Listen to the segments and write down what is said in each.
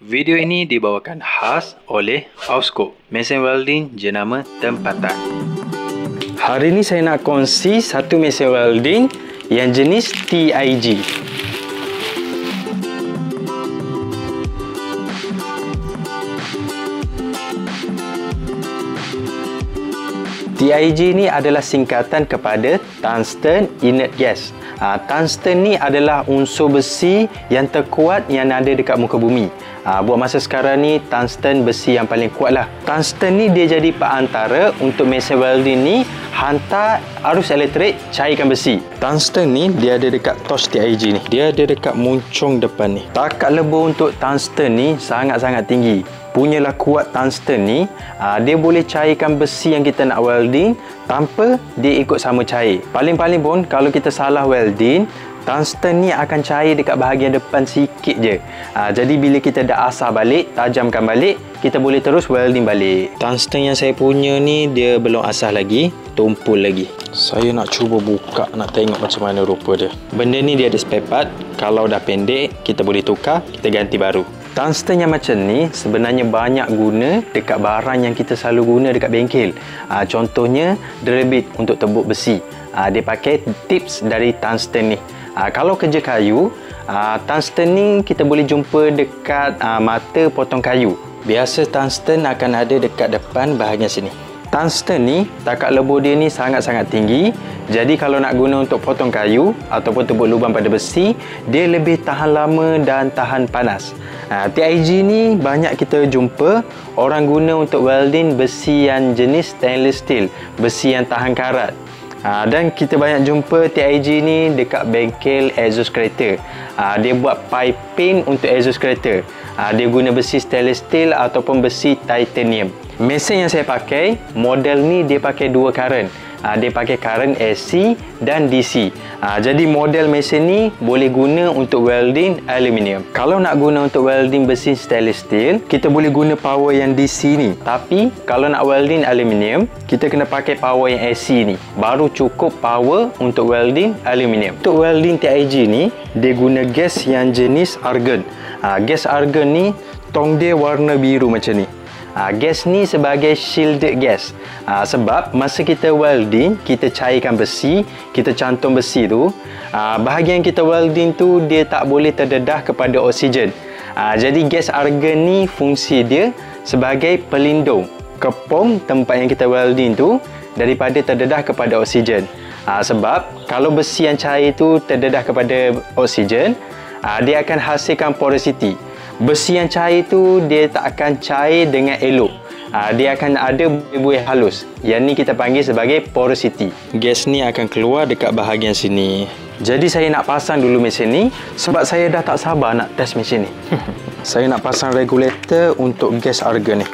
Video ini dibawakan khas oleh Auscope, mesin welding jenama tempatan. Hari ini saya nak kongsi satu mesin welding yang jenis TIG. TIG ni adalah singkatan kepada Tungsten Inert Gas. Tungsten ni adalah unsur besi yang terkuat yang ada dekat muka bumi. Buat masa sekarang ni, tungsten besi yang paling kuat lah. Tungsten ni dia jadi perantara untuk mesin welding ni hantar arus elektrik cairkan besi. Tungsten ni dia ada dekat torch TIG ni. Dia ada dekat muncung depan ni. Takat lebur untuk tungsten ni sangat-sangat tinggi. Punyalah kuat tungsten ni, dia boleh cairkan besi yang kita nak welding tanpa dia ikut sama cair. Paling-paling pun kalau kita salah welding, tungsten ni akan cair dekat bahagian depan sikit je. Jadi bila kita dah asah balik, tajamkan balik, kita boleh terus welding balik. Tungsten yang saya punya ni dia belum asah lagi, tumpul lagi. Saya nak cuba buka, nak tengok macam mana rupa dia. Benda ni dia ada spare part. Kalau dah pendek, kita boleh tukar, kita ganti baru. Tungsten yang macam ni sebenarnya banyak guna dekat barang yang kita selalu guna dekat bengkel. Contohnya Drebit untuk tebuk besi. Dia pakai tips dari tungsten ni. Kalau kerja kayu, tungsten ni kita boleh jumpa dekat mata potong kayu. Biasa tungsten akan ada dekat depan bahagian sini. Tungsten ni, takat lebur dia ni sangat-sangat tinggi. Jadi kalau nak guna untuk potong kayu ataupun tebuk lubang pada besi, dia lebih tahan lama dan tahan panas. TIG ni banyak kita jumpa orang guna untuk welding besi yang jenis stainless steel, besi yang tahan karat. Dan kita banyak jumpa TIG ni dekat bengkel exhaust kereta. Dia buat piping untuk exhaust kereta. Dia guna besi stainless steel ataupun besi titanium. Mesin yang saya pakai, model ni dia pakai dua current. Dia pakai current AC dan DC. Jadi model mesin ni boleh guna untuk welding aluminium. Kalau nak guna untuk welding besi stainless steel, kita boleh guna power yang DC ni. Tapi kalau nak welding aluminium, kita kena pakai power yang AC ni. Baru cukup power untuk welding aluminium. Untuk welding TIG ni, dia guna gas yang jenis argon. Gas argon ni, tong dia warna biru macam ni. Gas ni sebagai shielded gas. Sebab masa kita welding, kita cairkan besi, kita cantum besi tu, bahagian kita welding tu dia tak boleh terdedah kepada oksigen. Jadi gas argon ni fungsi dia sebagai pelindung, kepung tempat yang kita welding tu daripada terdedah kepada oksigen. Sebab kalau besi yang cair tu terdedah kepada oksigen, dia akan hasilkan porosity. Besi yang cair tu dia tak akan cair dengan elok. Dia akan ada buih-buih halus. Yang ni kita panggil sebagai porosity. Gas ni akan keluar dekat bahagian sini. Jadi saya nak pasang dulu mesin ni sebab saya dah tak sabar nak test mesin ni. Saya nak pasang regulator untuk gas argon ni.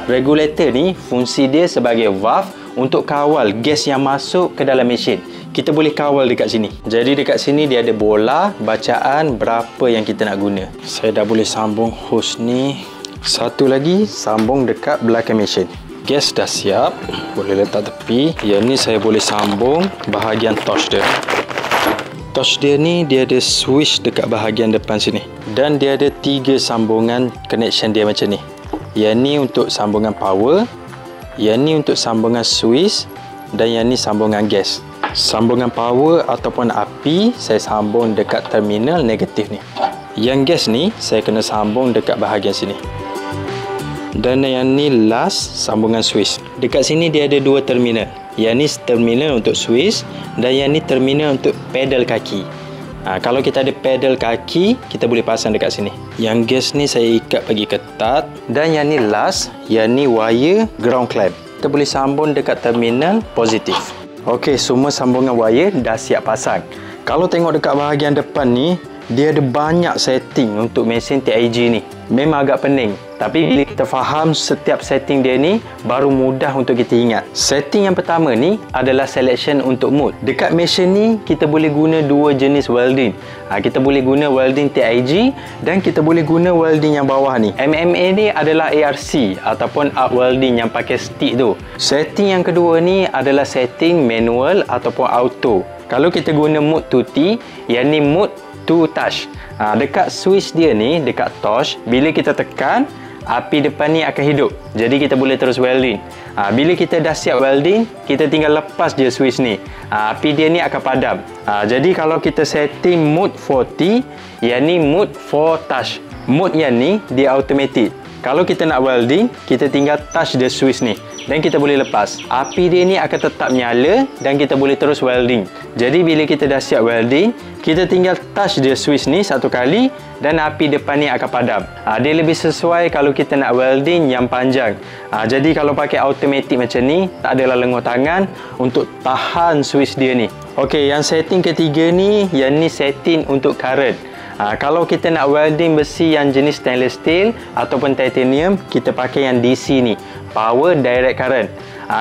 Regulator ni fungsi dia sebagai valve untuk kawal gas yang masuk ke dalam mesin. Kita boleh kawal dekat sini. Jadi dekat sini dia ada bola bacaan berapa yang kita nak guna. Saya dah boleh sambung hose ni. Satu lagi sambung dekat belakang mesin. Gas dah siap, boleh letak tepi. Yang ni saya boleh sambung bahagian torch dia. Torch dia ni dia ada switch dekat bahagian depan sini. Dan dia ada 3 sambungan connection dia macam ni. Yang ni untuk sambungan power, yang ni untuk sambungan switch, dan yang ni sambungan gas. Sambungan power ataupun api saya sambung dekat terminal negatif ni. Yang gas ni saya kena sambung dekat bahagian sini. Dan yang ni last sambungan switch. Dekat sini dia ada 2 terminal. Yang ni terminal untuk switch dan yang ni terminal untuk pedal kaki. Kalau kita ada pedal kaki, kita boleh pasang dekat sini. Yang gas ni saya ikat bagi ketat. Dan yang ni last, yang ni wire ground clamp. Kita boleh sambung dekat terminal positif. Okey, semua sambungan wire dah siap pasang. Kalau tengok dekat bahagian depan ni, dia ada banyak setting untuk mesin TIG ni. Memang agak pening. Tapi bila kita faham setiap setting dia ni, baru mudah untuk kita ingat. Setting yang pertama ni adalah selection untuk mode. Dekat mesin ni, kita boleh guna 2 jenis welding. Kita boleh guna welding TIG dan kita boleh guna welding yang bawah ni. MMA ni adalah ARC ataupun arc welding yang pakai stick tu. Setting yang kedua ni adalah setting manual ataupun auto. Kalau kita guna mode 2T, yang ni mode 2 touch. Dekat switch dia ni, dekat torch, bila kita tekan, api depan ni akan hidup. Jadi kita boleh terus welding. Bila kita dah siap welding, kita tinggal lepas je switch ni. Api dia ni akan padam. Jadi kalau kita setting mode 40, yang ni mode for touch. Mode yang ni dia automatic. Kalau kita nak welding, kita tinggal touch the switch ni dan kita boleh lepas. Api dia ni akan tetap nyala dan kita boleh terus welding. Jadi bila kita dah siap welding, kita tinggal touch the switch ni satu kali dan api depan ni akan padam. Dia lebih sesuai kalau kita nak welding yang panjang. Jadi kalau pakai automatic macam ni, tak adalah lenguh tangan untuk tahan switch dia ni. Okey, yang setting ketiga ni, yang ni setting untuk current. Kalau kita nak welding besi yang jenis stainless steel ataupun titanium, kita pakai yang DC ni, power direct current.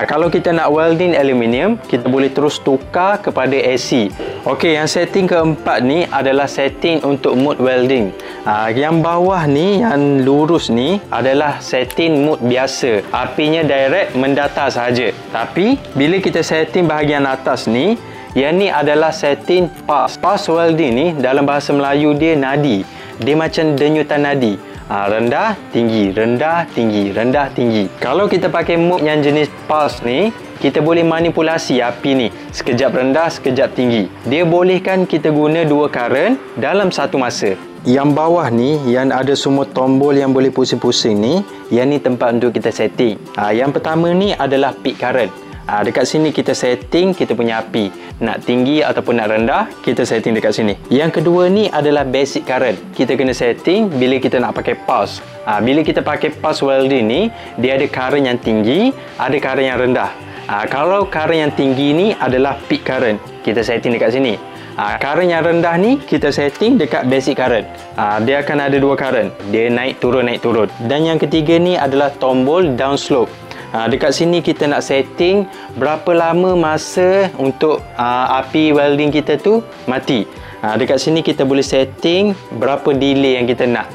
Kalau kita nak welding aluminium, kita boleh terus tukar kepada AC. Okey, yang setting keempat ni adalah setting untuk mode welding. Yang bawah ni, yang lurus ni adalah setting mode biasa. Apinya direct mendata sahaja. Tapi bila kita setting bahagian atas ni, yang ni adalah setting pulse. Pulse welding ni dalam bahasa Melayu dia nadi. Dia macam denyutan nadi. Rendah, tinggi, rendah, tinggi, rendah, tinggi. Kalau kita pakai mode yang jenis pulse ni, kita boleh manipulasi api ni. Sekejap rendah, sekejap tinggi. Dia bolehkan kita guna dua current dalam satu masa. Yang bawah ni, yang ada semua tombol yang boleh pusing-pusing ni, yang ni tempat untuk kita setting. Yang pertama ni adalah peak current. Dekat sini kita setting kita punya api. Nak tinggi ataupun nak rendah, kita setting dekat sini. Yang kedua ni adalah basic current. Kita kena setting bila kita nak pakai pulse. Bila kita pakai pulse welding ni, dia ada current yang tinggi, ada current yang rendah. Kalau current yang tinggi ni adalah peak current, kita setting dekat sini. Current yang rendah ni kita setting dekat basic current. Dia akan ada dua current. Dia naik turun, naik turun. Dan yang ketiga ni adalah tombol down slope. Dekat sini kita nak setting berapa lama masa untuk api welding kita tu mati. Dekat sini kita boleh setting berapa delay yang kita nak.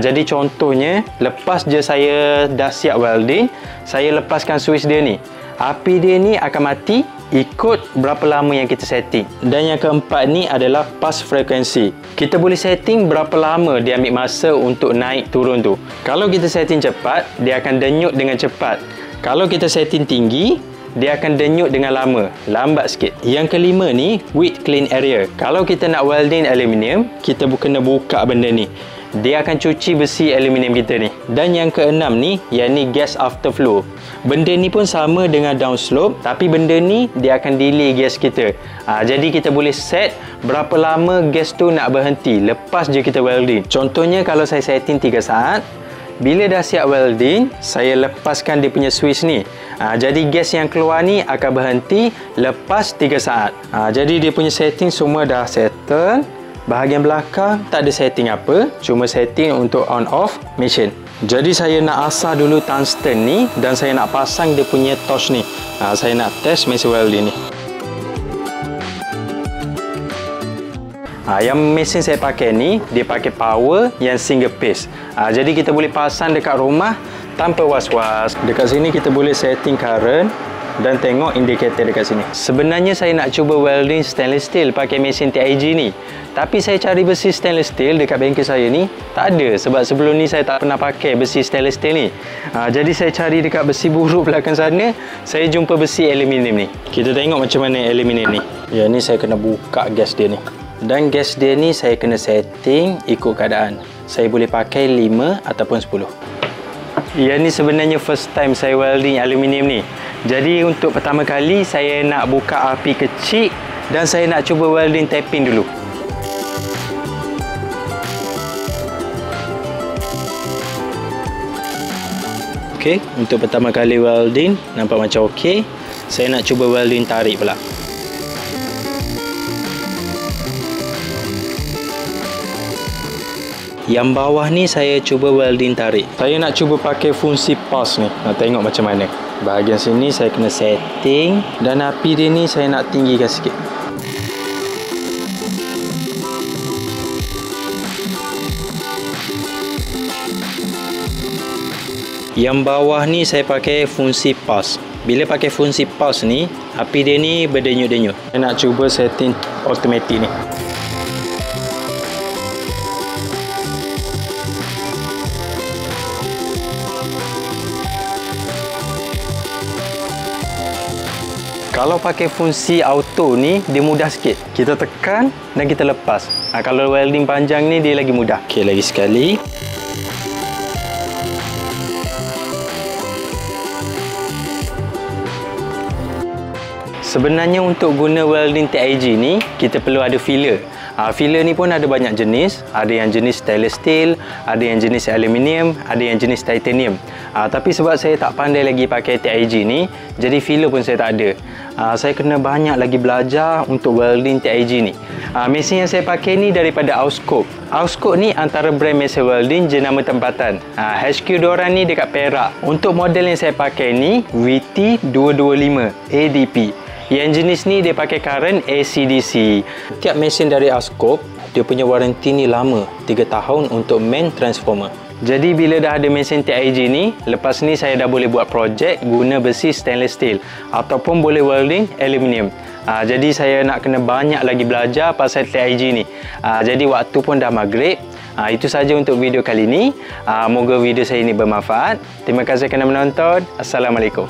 Jadi contohnya, lepas je saya dah siap welding, saya lepaskan switch dia ni. Api dia ni akan mati ikut berapa lama yang kita setting. Dan yang keempat ni adalah pulse frekuensi. Kita boleh setting berapa lama dia ambil masa untuk naik turun tu. Kalau kita setting cepat, dia akan denyut dengan cepat. Kalau kita setting tinggi, dia akan denyut dengan lama, lambat sikit. Yang kelima ni, width clean area. Kalau kita nak welding aluminium, kita kena buka benda ni. Dia akan cuci besi aluminium kita ni. Dan yang keenam ni, yang ni gas after flow. Benda ni pun sama dengan downslope, tapi benda ni dia akan delay gas kita. Jadi kita boleh set berapa lama gas tu nak berhenti lepas je kita welding. Contohnya kalau saya setting 3 saat, bila dah siap welding, saya lepaskan dia punya switch ni. Jadi gas yang keluar ni akan berhenti lepas 3 saat. Jadi dia punya setting semua dah settle. Bahagian belakang tak ada setting apa, cuma setting untuk on off mesin. Jadi saya nak asah dulu tungsten ni dan saya nak pasang dia punya torch ni. Saya nak test mesin welding ni. Yang mesin saya pakai ni, dia pakai power yang single phase. Jadi kita boleh pasang dekat rumah tanpa was-was. Dekat sini kita boleh setting current dan tengok indikator dekat sini. Sebenarnya saya nak cuba welding stainless steel pakai mesin TIG ni. Tapi saya cari besi stainless steel dekat bengkel saya ni, tak ada. Sebab sebelum ni saya tak pernah pakai besi stainless steel ni. Jadi saya cari dekat besi buruh belakang sana, saya jumpa besi aluminium ni. Kita tengok macam mana aluminium ni. Ya, ni saya kena buka gas dia ni. Dan gas dia ni saya kena setting ikut keadaan. Saya boleh pakai 5 ataupun 10. Yang ni sebenarnya first time saya welding aluminium ni. Jadi untuk pertama kali saya nak buka api kecil dan saya nak cuba welding tapping dulu. Okey, untuk pertama kali welding nampak macam okey. Saya nak cuba welding tarik pula. Yang bawah ni saya cuba welding tarik. Saya nak cuba pakai fungsi pulse ni. Nak tengok macam mana. Bahagian sini saya kena setting dan api dia ni saya nak tinggikan sikit. Yang bawah ni saya pakai fungsi pulse. Bila pakai fungsi pulse ni, api dia ni berdenyut-denyut. Saya nak cuba setting automatic ni. Kalau pakai fungsi auto ni, dia mudah sikit. Kita tekan dan kita lepas. Kalau welding panjang ni, dia lagi mudah. Okey, lagi sekali. Sebenarnya untuk guna welding TIG ni, kita perlu ada filler. Filler ni pun ada banyak jenis. Ada yang jenis stainless steel, ada yang jenis aluminium, ada yang jenis titanium. Tapi sebab saya tak pandai lagi pakai TIG ni, jadi filler pun saya tak ada. Saya kena banyak lagi belajar untuk welding TIG ni. Mesin yang saya pakai ni daripada Auscope. Auscope ni antara brand mesin welding jenama tempatan. HQ diorang ni dekat Perak. Untuk model yang saya pakai ni, VT225 ADP. Yang jenis ni dia pakai current AC/DC. Tiap mesin dari Auscope, dia punya warranty ni lama, 3 tahun untuk main transformer. Jadi bila dah ada mesin TIG ni, lepas ni saya dah boleh buat projek guna besi stainless steel ataupun boleh welding aluminium. Jadi saya nak kena banyak lagi belajar pasal TIG ni. Jadi waktu pun dah maghrib. Itu saja untuk video kali ni. Moga video saya ini bermanfaat. Terima kasih kerana menonton. Assalamualaikum.